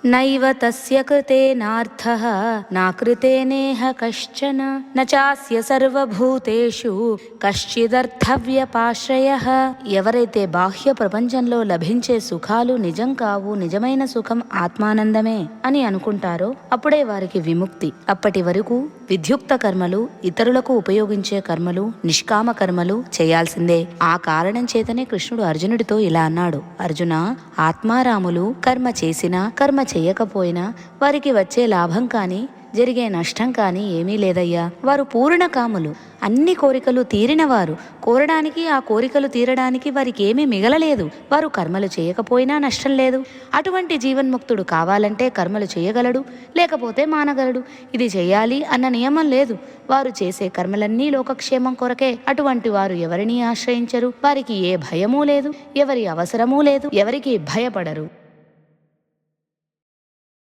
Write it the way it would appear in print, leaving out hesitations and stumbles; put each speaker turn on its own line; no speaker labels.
నైవ తస్య కృతేనార్థః నాకృతేనేహ కశ్చన న చాస్య సర్వభూతేషు కశ్చిదర్థవ్యపాశ్రయః. ఎవరైతే బాహ్య ప్రపంచంలో లభించే సుఖాలు నిజం కావు, నిజమైన సుఖం ఆత్మానందమే అని అనుకుంటారో అప్పుడే వారికి విముక్తి. అప్పటి వరకు విద్యుక్త కర్మలు, ఇతరులకు ఉపయోగించే కర్మలు, నిష్కామ కర్మలు చేయాల్సిందే. ఆ కారణం చేతనే కృష్ణుడు అర్జునుడితో ఇలా అన్నాడు, అర్జున, ఆత్మారాములు కర్మ చేసినా కర్మ చేయకపోయినా వారికి వచ్చే లాభం కానీ జరిగే నష్టం కానీ ఏమీ లేదయ్యా. వారు పూర్ణ కాములు, అన్ని కోరికలు తీరినవారు. కోరడానికి, ఆ కోరికలు తీరడానికి వారికి ఏమీ మిగలలేదు. వారు కర్మలు చేయకపోయినా నష్టం లేదు. అటువంటి జీవన్ముక్తుడు కావాలంటే కర్మలు చేయగలడు, లేకపోతే మానగలడు. ఇది చేయాలి అన్న నియమం లేదు. వారు చేసే కర్మలన్నీ లోకక్షేమం కొరకే. అటువంటి వారు ఎవరినీ ఆశ్రయించరు. వారికి ఏ భయమూ లేదు, ఎవరి అవసరమూ లేదు, ఎవరికి భయపడరు.